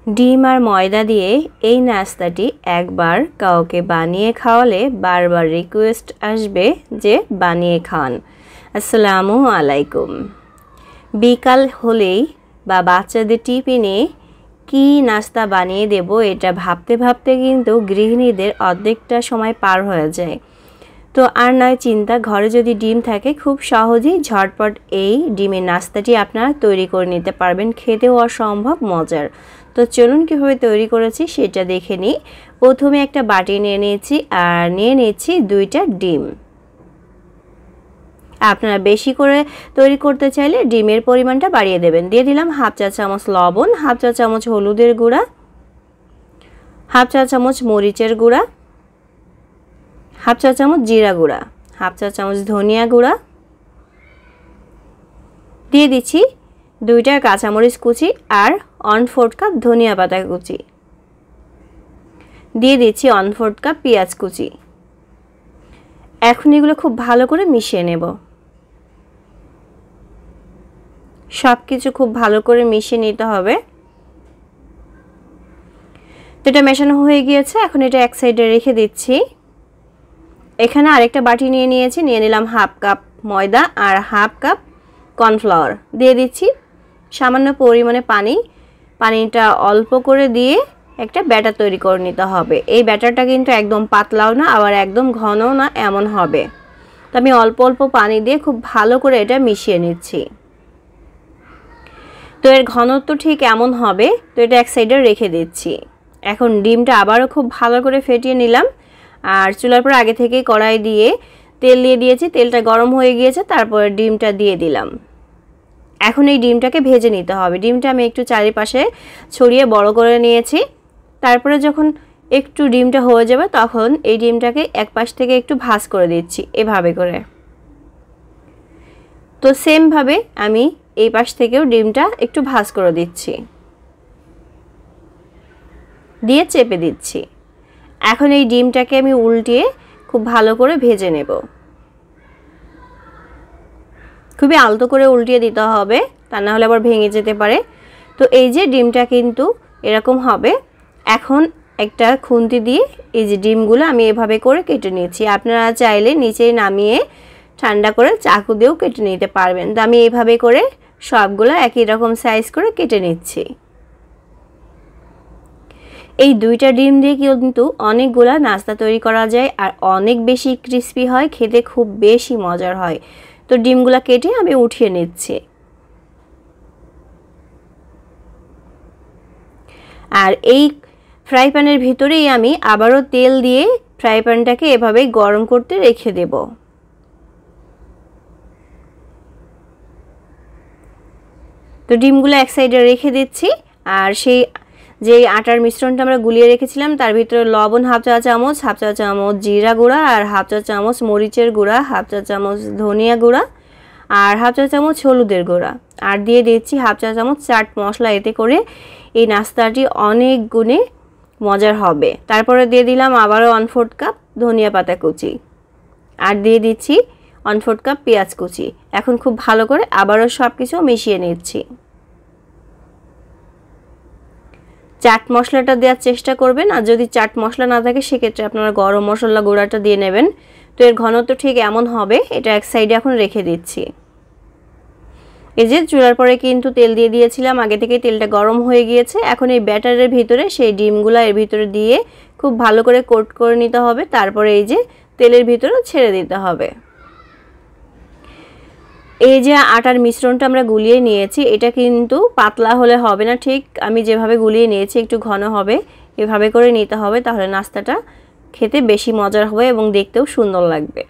ডিম আর ময়দা দিয়ে এই নাস্তাটি একবার কাউকে বানিয়ে খাওয়ালে বারবার রিকোয়েস্ট আসবে যে বানিয়ে খান। আসসালামু আলাইকুম। বিকাল হলেই বা বাচ্চাদের টিফিনে কি নাস্তা বানিয়ে দেব এটা ভাবতে ভাবতে কিন্তু গৃহিণীদের অর্ধেকটা সময় পার হয়ে যায়। তো আর নয় চিন্তা, ঘরে যদি ডিম থাকে খুব সহজেই ঝটপট এই ডিমের নাস্তাটি আপনারা তৈরি করে নিতে পারবেন, খেতেও অসম্ভব মজার। তো চলুন কীভাবে তৈরি করেছি সেটা দেখে নিই। প্রথমে একটা বাটি নিয়ে নিয়েছি আর নিয়ে নিচ্ছি 2টা ডিম। আপনারা বেশি করে তৈরি করতে চাইলে ডিমের পরিমাণটা বাড়িয়ে দেবেন। দিয়ে দিলাম হাফ চা চামচ লবণ, হাফ চা চামচ হলুদের গুঁড়া, হাফ চা চামচ মরিচের গুঁড়া, হাফ চা চামচ জিরা গুঁড়া, হাফ চা চামচ ধনিয়া গুঁড়া, দিয়ে দিচ্ছি 2টা কাঁচামরিচ কুচি আর 1/4 কাপ ধনিয়া পাতা কুচি, দিয়ে দিচ্ছি 1/4 কাপ পেঁয়াজ কুচি। এখন এগুলো খুব ভালো করে মিশিয়ে নেব। সব কিছু খুব ভালো করে মিশিয়ে নিতে হবে। তো এটা মেশানো হয়ে গিয়েছে, এখন এটা এক সাইডে রেখে দিচ্ছি। এখানে আরেকটা বাটি নিয়ে নিয়েছি, নিয়ে নিলাম হাফ কাপ ময়দা আর হাফ কাপ কর্নফ্লাওয়ার, দিয়ে দিচ্ছি সামান্য পরিমাণে পানি। পানিটা অল্প করে দিয়ে একটা ব্যাটার তৈরি করে নিতে হবে। এই ব্যাটারটা কিন্তু একদম পাতলাও না আবার একদম ঘনও না, এমন হবে। তো আমি অল্প অল্প পানি দিয়ে খুব ভালো করে এটা মিশিয়ে নিচ্ছি। তো এর ঘনত্ব ঠিক এমন হবে। তো এটা এক সাইডে রেখে দিচ্ছি। এখন ডিমটা আবারও খুব ভালো করে ফেটিয়ে নিলাম আর চুলার পর আগে থেকেই কড়াই দিয়ে তেল দিয়ে দিয়েছি। তেলটা গরম হয়ে গিয়েছে, তারপরে ডিমটা দিয়ে দিলাম। এখন এই ডিমটাকে ভেজে নিতে হবে। ডিমটা আমি একটু চারিপাশে ছড়িয়ে বড় করে নিয়েছি। তারপরে যখন একটু ডিমটা হয়ে যাবে তখন এই ডিমটাকে এক পাশ থেকে একটু ভাঁজ করে দিচ্ছি এভাবে করে। তো সেমভাবে আমি এই পাশ থেকেও ডিমটা একটু ভাঁজ করে দিচ্ছি, দিয়ে চেপে দিচ্ছি। এখন এই ডিমটাকে আমি উল্টিয়ে খুব ভালো করে ভেজে নেব। খুবই আলতো করে উল্টিয়ে দিতে হবে, তা না হলে আবার ভেঙে যেতে পারে। তো এই যে ডিমটা কিন্তু এরকম হবে। এখন একটা খুন্তি দিয়ে এই যে ডিমগুলো আমি এভাবে করে কেটে নিয়েছি। আপনারা চাইলে নিচে নামিয়ে ঠান্ডা করে চাকু দিয়েও কেটে নিতে পারবেন। তো আমি এইভাবে করে সবগুলো একই রকম সাইজ করে কেটে নিচ্ছি। এই 2টা ডিম দিয়ে কিন্তু অনেকগুলা নাস্তা তৈরি করা যায় আর অনেক বেশি ক্রিস্পি হয়, খেতে খুব বেশি মজার হয়। তো ডিমগুলা কেটে আমি উঠিয়ে নিচ্ছি। আর এই ফ্রাই প্যানের ভিতরেই আমি আবারও তেল দিয়ে ফ্রাই প্যানটাকে এভাবে গরম করতে রেখে দেব। তো ডিমগুলো এক সাইডে রেখে দিচ্ছি আর সেই যে আটার মিশ্রণটা আমরা গুলিয়ে রেখেছিলাম তার ভিতরে লবণ হাফ চা চামচ, হাফ চা চামচ জিরা গুঁড়া আর হাফ চা চামচ মরিচের গুঁড়া, হাফ চা চামচ ধনিয়া গুঁড়া আর হাফ চা চামচ হলুদের গুঁড়া আর দিয়ে দিচ্ছি হাফ চা চামচ চাট মশলা। এতে করে এই নাস্তাটি অনেক গুণে মজার হবে। তারপরে দিয়ে দিলাম আবারও 1/4 কাপ ধনিয়া পাতা কুচি আর দিয়ে দিচ্ছি 1/4 কাপ পেঁয়াজ কুচি। এখন খুব ভালো করে আবারও সব কিছু মিশিয়ে নিচ্ছি। চাট মশলাটা দেওয়ার চেষ্টা করবেন, আর যদি চাট মশলা না থাকে সেক্ষেত্রে আপনারা গরম মশলা গুঁড়াটা দিয়ে নেবেন। তো এর ঘনত্ব ঠিক এমন হবে। এটা এক সাইডে এখন রেখে দিচ্ছি। এই যে চুলার পরে কিন্তু তেল দিয়ে দিয়েছিলাম, আগে থেকে তেলটা গরম হয়ে গিয়েছে। এখন এই ব্যাটারের ভিতরে সেই ডিমগুলো এর ভিতরে দিয়ে খুব ভালো করে কোট করে নিতে হবে। তারপরে এই যে তেলের ভিতরে ছেড়ে দিতে হবে। এই যে আটার মিশ্রণটা আমরা গুলিয়ে নিয়েছি এটা কিন্তু পাতলা হলে হবে না, ঠিক আমি যেভাবে গুলিয়ে নিয়েছি একটু ঘন হবে, এভাবে করে নিতে হবে। তাহলে নাস্তাটা খেতে বেশি মজার হবে এবং দেখতেও সুন্দর লাগবে।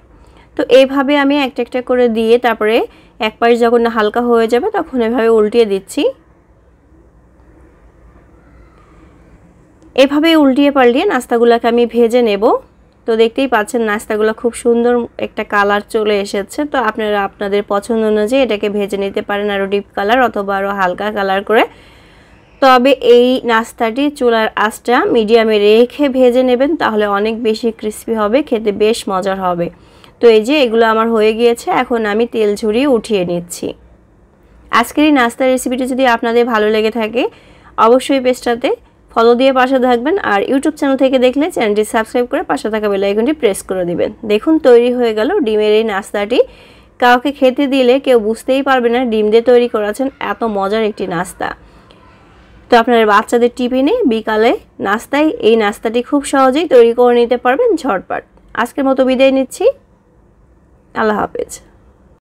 তো এইভাবে আমি একটা একটা করে দিয়ে তারপরে এক পাশ যখন হালকা হয়ে যাবে তখন এভাবে উল্টিয়ে দিচ্ছি। এভাবে উল্টিয়ে পাল্টিয়ে নাস্তাগুলোকে আমি ভেজে নেব। তো দেখতেই পাচ্ছেন নাস্তাগুলো খুব সুন্দর একটা কালার চলে এসেছে। তো আপনারা আপনাদের পছন্দ অনুযায়ী এটাকে ভেজে নিতে পারেন, আরও ডিপ কালার অথবা আরও হালকা কালার করে। তবে এই নাস্তাটি চুলার আঁচটা মিডিয়ামে রেখে ভেজে নেবেন, তাহলে অনেক বেশি ক্রিস্পি হবে, খেতে বেশ মজার হবে। তো এই যে এগুলো আমার হয়ে গিয়েছে, এখন আমি তেল ঝরিয়ে উঠিয়ে নিচ্ছি। আজকের এই নাস্তার রেসিপিটি যদি আপনাদের ভালো লেগে থাকে অবশ্যই পেজটাতে ফলো দিয়ে পাশে থাকবেন। আর ইউটিউব চ্যানেল থেকে দেখলে চ্যানেলটি সাবস্ক্রাইব করে পাশে থাকা বেল আইকনটি প্রেস করে দিবেন। দেখুন তৈরি হয়ে গেল ডিমের এই নাস্তাটি। কাউকে খেতে দিলে কেউ বুঝতেই পারবে না ডিম দিয়ে তৈরি করেছেন, এত মজার একটি নাস্তা। তো আপনার বাচ্চাদের টিফিনে বিকালে নাস্তায় এই নাস্তাটি খুব সহজেই তৈরি করে নিতে পারবেন ঝটপট। আজকের মতো বিদায় নিচ্ছি। আল্লাহ হাফেজ।